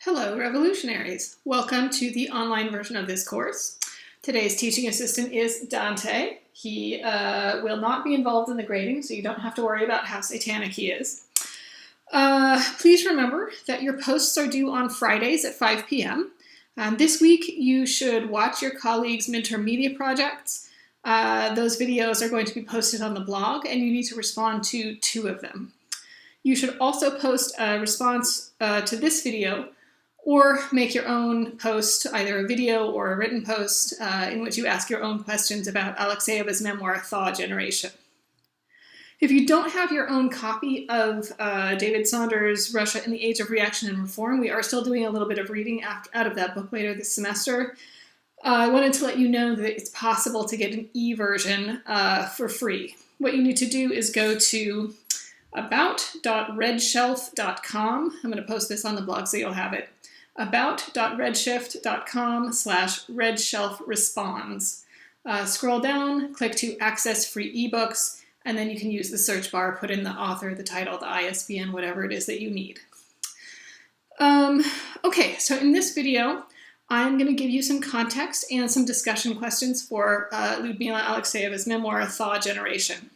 Hello, revolutionaries. Welcome to the online version of this course. Today's teaching assistant is Dante. He will not be involved in the grading, so you don't have to worry about how satanic he is. Please remember that your posts are due on Fridays at 5 p.m. This week, you should watch your colleagues' midterm media projects. Those videos are going to be posted on the blog, and you need to respond to 2 of them. You should also post a response to this video or make your own post, either a video or a written post, in which you ask your own questions about Alexeyeva's memoir, Thaw Generation. If you don't have your own copy of David Saunders' Russia in the Age of Reaction and Reform, we are still doing a little bit of reading out of that book later this semester. I wanted to let you know that it's possible to get an e-version for free. What you need to do is go to about.redshelf.com. I'm going to post this on the blog so you'll have it. about.redshift.com/redshelfresponds. Scroll down, click to access free ebooks, and then you can use the search bar, put in the author, the title, the ISBN, whatever it is that you need. Okay, so in this video, I'm going to give you some context and some discussion questions for Ludmilla Alexeyeva's memoir, Thaw Generation.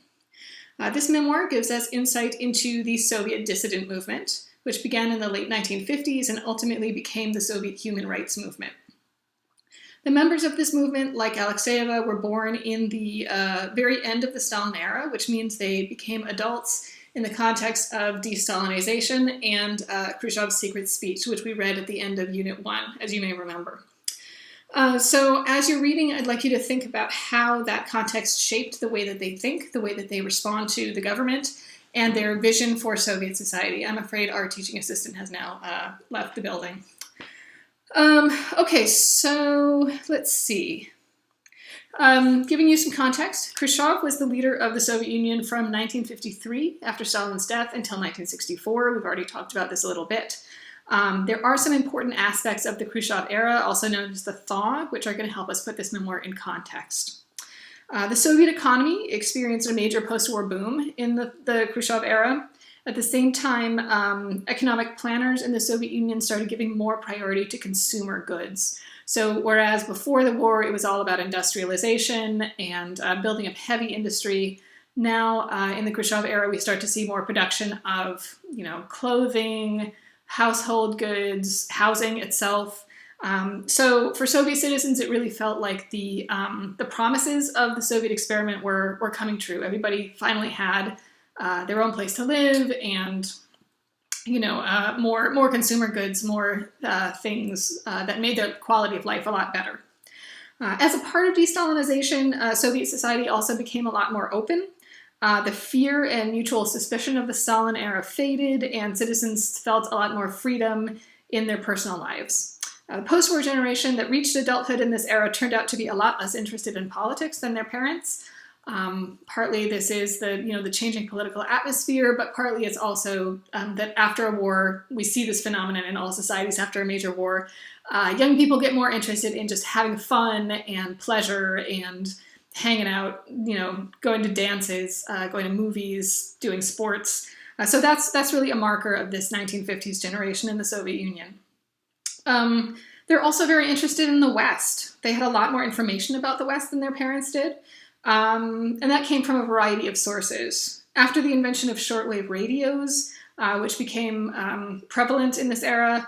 This memoir gives us insight into the Soviet dissident movement, which began in the late 1950s and ultimately became the Soviet human rights movement. The members of this movement, like Alexeyeva, were born in the very end of the Stalin era, which means they became adults in the context of de-Stalinization and Khrushchev's secret speech, which we read at the end of Unit 1, as you may remember. So as you're reading, I'd like you to think about how that context shaped the way that they think, the way that they respond to the government, and their vision for Soviet society. I'm afraid our teaching assistant has now left the building. Okay, so let's see. Giving you some context, Khrushchev was the leader of the Soviet Union from 1953, after Stalin's death, until 1964. We've already talked about this a little bit. There are some important aspects of the Khrushchev era, also known as the Thaw, which are going to help us put this memoir in context. The Soviet economy experienced a major post-war boom in the Khrushchev era. At the same time, economic planners in the Soviet Union started giving more priority to consumer goods. So whereas before the war it was all about industrialization and building up heavy industry, now in the Khrushchev era we start to see more production of clothing, household goods, housing itself. So for Soviet citizens, it really felt like the promises of the Soviet experiment were coming true. Everybody finally had their own place to live, and more consumer goods, more things that made their quality of life a lot better. As a part of de-Stalinization, Soviet society also became a lot more open. The fear and mutual suspicion of the Stalin era faded, and citizens felt a lot more freedom in their personal lives. The post-war generation that reached adulthood in this era turned out to be a lot less interested in politics than their parents. Partly this is the changing political atmosphere, but partly it's also that after a war, we see this phenomenon in all societies after a major war. Young people get more interested in just having fun and pleasure and hanging out, going to dances, going to movies, doing sports. So that's really a marker of this 1950s generation in the Soviet Union. They're also very interested in the West. They had a lot more information about the West than their parents did. And that came from a variety of sources. After the invention of shortwave radios, which became prevalent in this era,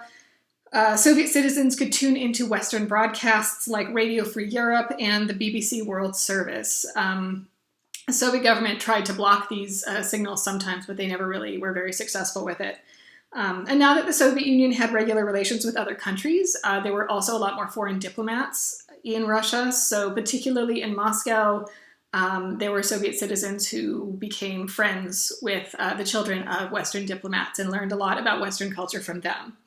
Soviet citizens could tune into Western broadcasts like Radio Free Europe and the BBC World Service. The Soviet government tried to block these signals sometimes, but they never really were very successful with it. And now that the Soviet Union had regular relations with other countries, there were also a lot more foreign diplomats in Russia. So particularly in Moscow, there were Soviet citizens who became friends with the children of Western diplomats and learned a lot about Western culture from them.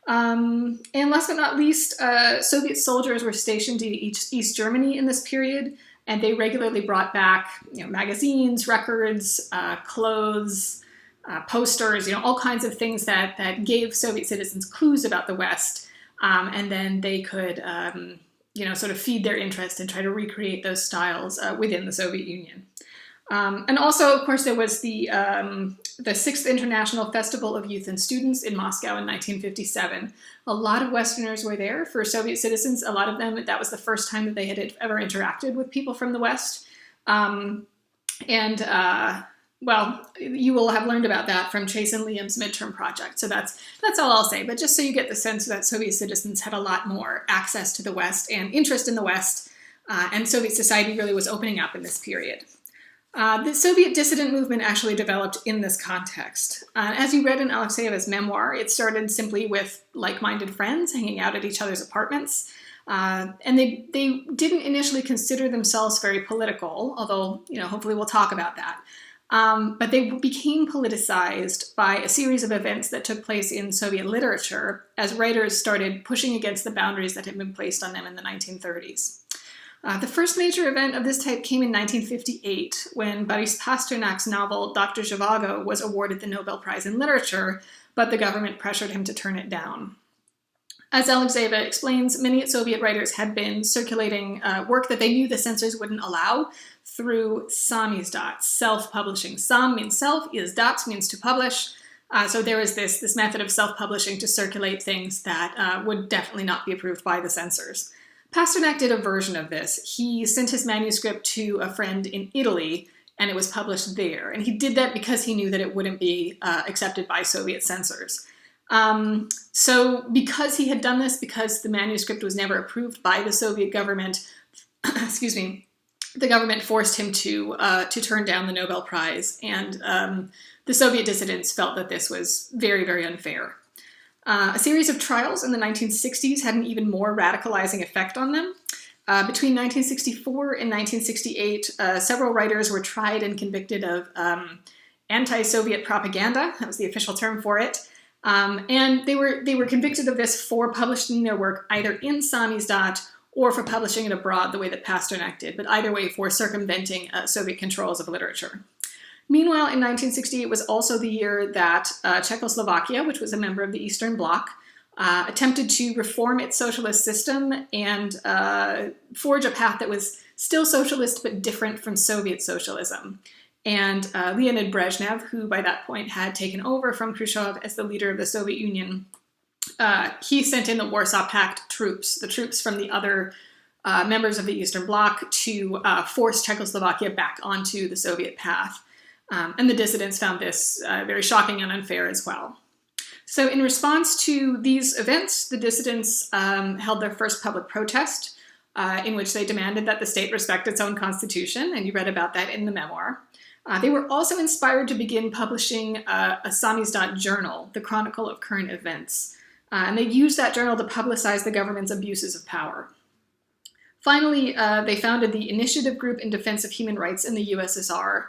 And last but not least, Soviet soldiers were stationed in East Germany in this period, and they regularly brought back magazines, records, clothes, posters, all kinds of things that gave Soviet citizens clues about the West, and then they could, sort of feed their interest and try to recreate those styles within the Soviet Union. And also, of course, there was the Sixth International Festival of Youth and Students in Moscow in 1957. A lot of Westerners were there. For Soviet citizens, a lot of them, that was the first time that they had ever interacted with people from the West. Well, you will have learned about that from Chase and Liam's midterm project. So that's all I'll say. But just so you get the sense that Soviet citizens had a lot more access to the West and interest in the West, and Soviet society really was opening up in this period. The Soviet dissident movement actually developed in this context. As you read in Alexeyeva's memoir, it started simply with like-minded friends hanging out at each other's apartments. And they didn't initially consider themselves very political, although, hopefully we'll talk about that. But they became politicized by a series of events that took place in Soviet literature as writers started pushing against the boundaries that had been placed on them in the 1930s. The first major event of this type came in 1958, when Boris Pasternak's novel Dr. Zhivago was awarded the Nobel Prize in Literature, but the government pressured him to turn it down. As Alexeyeva explains, many Soviet writers had been circulating work that they knew the censors wouldn't allow through samizdat, self-publishing. Sam means self, izdat means to publish. So there was this method of self-publishing to circulate things that would definitely not be approved by the censors. Pasternak did a version of this. He sent his manuscript to a friend in Italy, and it was published there. And he did that because he knew that it wouldn't be accepted by Soviet censors. So because he had done this, because the manuscript was never approved by the Soviet government, the government forced him to turn down the Nobel Prize. And the Soviet dissidents felt that this was very, very unfair. A series of trials in the 1960s had an even more radicalizing effect on them. Between 1964 and 1968, several writers were tried and convicted of anti-Soviet propaganda. That was the official term for it. And they were convicted of this for publishing their work either in samizdat or for publishing it abroad the way that Pasternak did, but either way for circumventing Soviet controls of literature. Meanwhile, in 1968 was also the year that Czechoslovakia, which was a member of the Eastern Bloc, attempted to reform its socialist system and forge a path that was still socialist but different from Soviet socialism. And Leonid Brezhnev, who by that point had taken over from Khrushchev as the leader of the Soviet Union, he sent in the Warsaw Pact troops, the troops from the other members of the Eastern Bloc, to force Czechoslovakia back onto the Soviet path. And the dissidents found this very shocking and unfair as well. So in response to these events, the dissidents held their first public protest in which they demanded that the state respect its own constitution, and you read about that in the memoir. They were also inspired to begin publishing a samizdat journal, the Chronicle of Current Events, and they used that journal to publicize the government's abuses of power. Finally, they founded the Initiative Group in Defense of Human Rights in the USSR,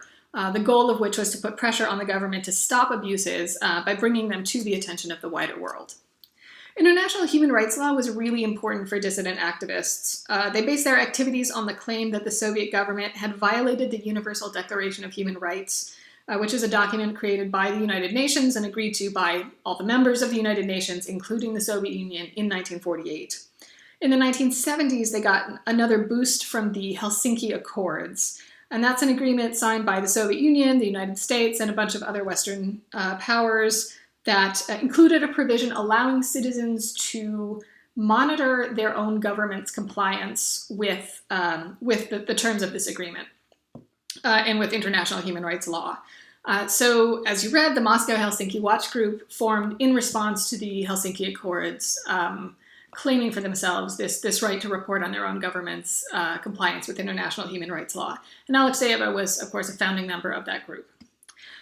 the goal of which was to put pressure on the government to stop abuses by bringing them to the attention of the wider world. International human rights law was really important for dissident activists. They based their activities on the claim that the Soviet government had violated the Universal Declaration of Human Rights, which is a document created by the United Nations and agreed to by all the members of the United Nations, including the Soviet Union, in 1948. In the 1970s, they got another boost from the Helsinki Accords, and that's an agreement signed by the Soviet Union, the United States, and a bunch of other Western powers that included a provision allowing citizens to monitor their own government's compliance with the terms of this agreement and with international human rights law. So, as you read, the Moscow-Helsinki Watch Group formed in response to the Helsinki Accords, claiming for themselves this right to report on their own government's compliance with international human rights law. And Alexeyeva was, of course, a founding member of that group.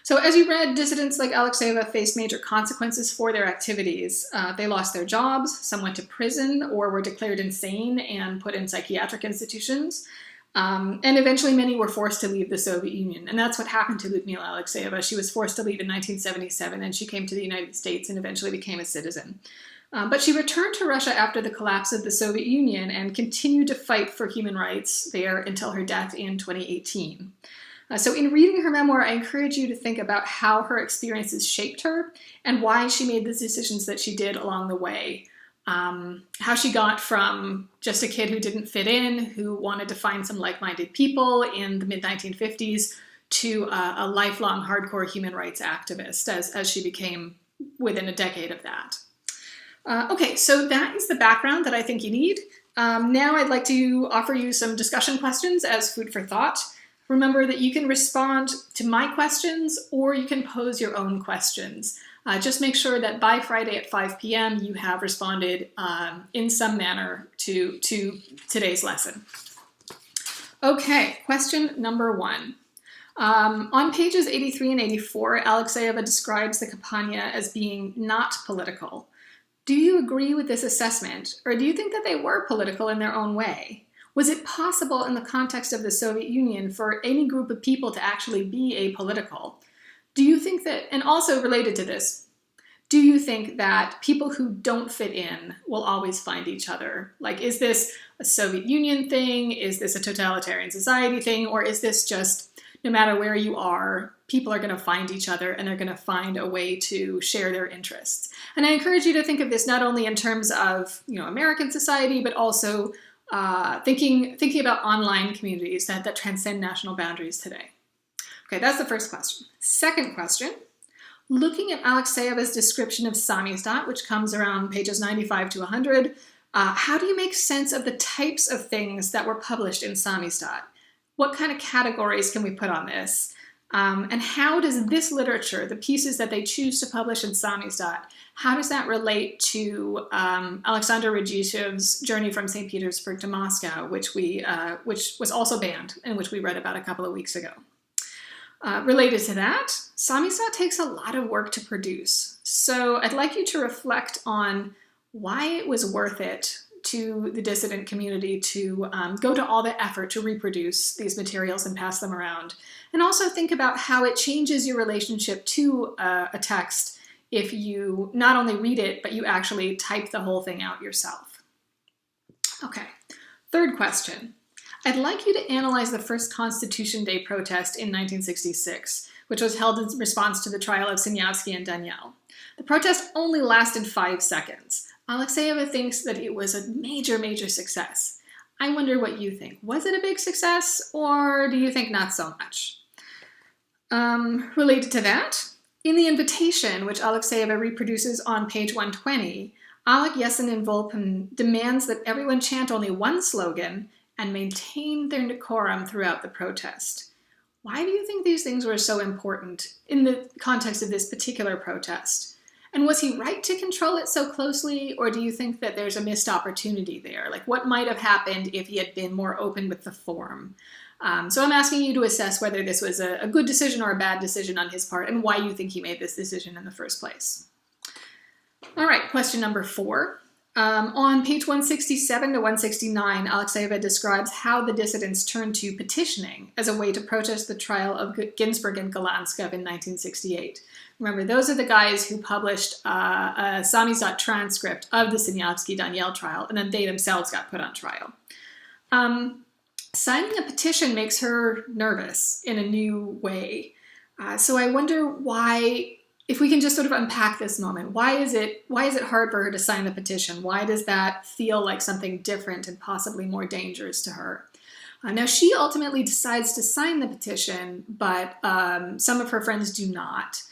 So as you read, dissidents like Alexeyeva faced major consequences for their activities. They lost their jobs, some went to prison or were declared insane and put in psychiatric institutions. And eventually many were forced to leave the Soviet Union. And that's what happened to Ludmilla Alexeyeva. She was forced to leave in 1977 and she came to the United States and eventually became a citizen. But she returned to Russia after the collapse of the Soviet Union and continued to fight for human rights there until her death in 2018. So in reading her memoir, I encourage you to think about how her experiences shaped her and why she made the decisions that she did along the way. How she got from just a kid who didn't fit in, who wanted to find some like-minded people in the mid-1950s, to a lifelong hardcore human rights activist as she became within a decade of that. Okay, so that is the background that I think you need. Now I'd like to offer you some discussion questions as food for thought. Remember that you can respond to my questions or you can pose your own questions. Just make sure that by Friday at 5 p.m. you have responded in some manner to today's lesson. Okay, question number 1. On pages 83 and 84, Alexeyeva describes the Kampanya as being not political. Do you agree with this assessment, or do you think that they were political in their own way? Was it possible in the context of the Soviet Union for any group of people to actually be apolitical? Do you think that, and also related to this, do you think that people who don't fit in will always find each other? Like, is this a Soviet Union thing? Is this a totalitarian society thing? Or is this just, no matter where you are, people are going to find each other and they're going to find a way to share their interests? And I encourage you to think of this not only in terms of, American society, but also thinking about online communities that transcend national boundaries today. Okay, that's the first question. Second question, looking at Alexeyeva's description of samizdat, which comes around pages 95 to 100, how do you make sense of the types of things that were published in samizdat? What kind of categories can we put on this? And how does this literature, the pieces that they choose to publish in samizdat, how does that relate to Alexander Radzyshev's Journey from St. Petersburg to Moscow, which was also banned and which we read about a couple of weeks ago? Related to that, samizdat takes a lot of work to produce. So I'd like you to reflect on why it was worth it to the dissident community to go to all the effort to reproduce these materials and pass them around. And also think about how it changes your relationship to a text if you not only read it, but you actually type the whole thing out yourself. Okay, third question. I'd like you to analyze the first Constitution Day protest in 1966, which was held in response to the trial of Sinyavsky and Daniel. The protest only lasted 5 seconds. Alexeyeva thinks that it was a major, major success. I wonder what you think. Was it a big success, or do you think not so much? Related to that, in the invitation, which Alexeyeva reproduces on page 120, Alec, Yesen, and Volpin demands that everyone chant only one slogan and maintain their decorum throughout the protest. Why do you think these things were so important in the context of this particular protest? And was he right to control it so closely, or do you think that there's a missed opportunity there? Like, what might have happened if he had been more open with the form? So I'm asking you to assess whether this was a good decision or a bad decision on his part, and why you think he made this decision in the first place. All right, question number 4. On page 167 to 169, Alexeyeva describes how the dissidents turned to petitioning as a way to protest the trial of Ginsburg and Galanskov in 1968. Remember, those are the guys who published a samizdat transcript of the Sinyavsky-Daniel trial, and then they themselves got put on trial. Signing a petition makes her nervous in a new way. So I wonder why, if we can just sort of unpack this moment, why is it hard for her to sign the petition? Why does that feel like something different and possibly more dangerous to her? Now, she ultimately decides to sign the petition, but some of her friends do not.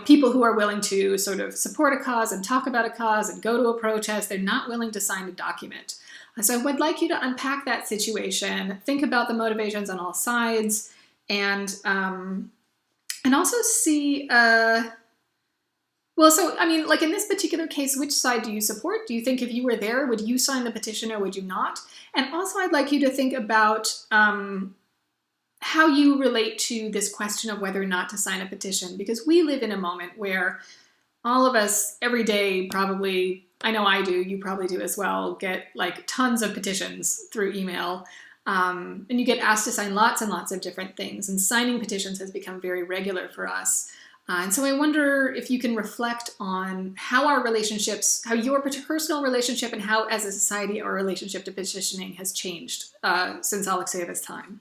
People who are willing to sort of support a cause and talk about a cause and go to a protest, they're not willing to sign a document. So I would like you to unpack that situation, think about the motivations on all sides, and also see, like in this particular case, which side do you support? Do you think if you were there, would you sign the petition or would you not? And also I'd like you to think about how you relate to this question of whether or not to sign a petition, because we live in a moment where all of us every day probably, I know I do, you probably do as well, get like tons of petitions through email. And you get asked to sign lots and lots of different things, and signing petitions has become very regular for us. And so I wonder if you can reflect on how our relationships, how your personal relationship and how as a society our relationship to petitioning has changed since Alexeyeva's time.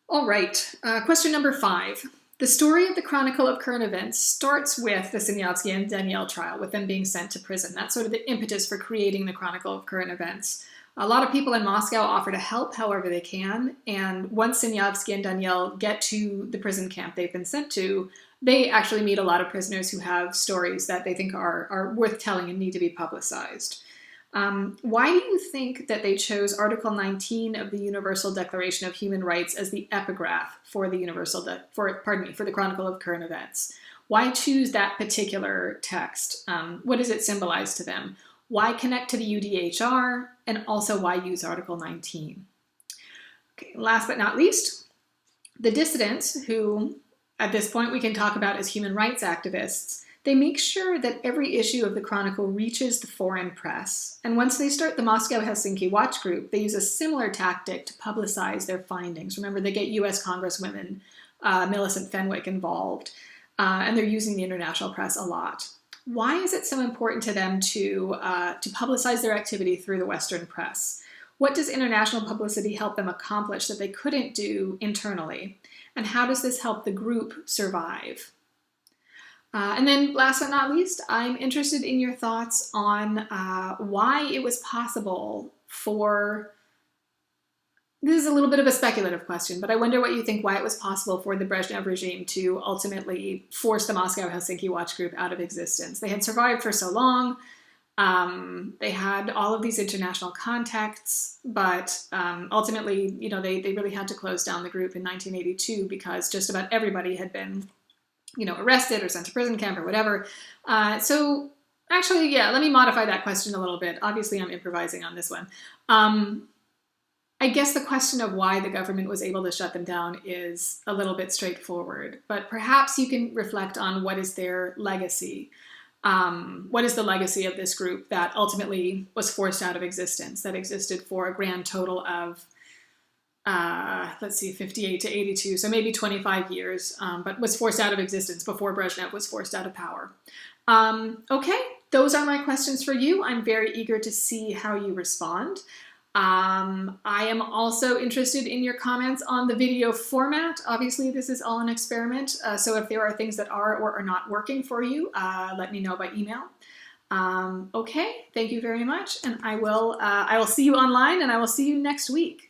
All right, question number 5. The story of the Chronicle of Current Events starts with the Sinyavsky and Daniel trial, with them being sent to prison. That's sort of the impetus for creating the Chronicle of Current Events. A lot of people in Moscow offer to help however they can, and once Sinyavsky and Daniel get to the prison camp they've been sent to, they actually meet a lot of prisoners who have stories that they think are worth telling and need to be publicized. Why do you think that they chose Article 19 of the Universal Declaration of Human Rights as the epigraph for the for the Chronicle of Current Events? Why choose that particular text? What does it symbolize to them? Why connect to the UDHR? And also why use Article 19? Okay, last but not least, the dissidents, who at this point we can talk about as human rights activists, they make sure that every issue of the Chronicle reaches the foreign press. And once they start the Moscow-Helsinki Watch Group, they use a similar tactic to publicize their findings. Remember, they get US Congresswomen Millicent Fenwick involved, and they're using the international press a lot. Why is it so important to them to publicize their activity through the Western press? What does international publicity help them accomplish that they couldn't do internally? And how does this help the group survive? And then last but not least, I'm interested in your thoughts on why it was possible for, this is a little bit of a speculative question, but I wonder what you think why it was possible for the Brezhnev regime to ultimately force the Moscow-Helsinki Watch Group out of existence. They had survived for so long. They had all of these international contacts, but ultimately, they really had to close down the group in 1982 because just about everybody had been arrested or sent to prison camp or whatever. So actually, let me modify that question a little bit. Obviously, I'm improvising on this one. I guess the question of why the government was able to shut them down is a little bit straightforward, but perhaps you can reflect on what is their legacy. What is the legacy of this group that ultimately was forced out of existence, that existed for a grand total of 58 to 82, so maybe 25 years, but was forced out of existence before Brezhnev was forced out of power. Okay, those are my questions for you. I'm very eager to see how you respond. I am also interested in your comments on the video format. Obviously, this is all an experiment, so if there are things that are or are not working for you, let me know by email. Okay, thank you very much, and I will see you online, and I will see you next week.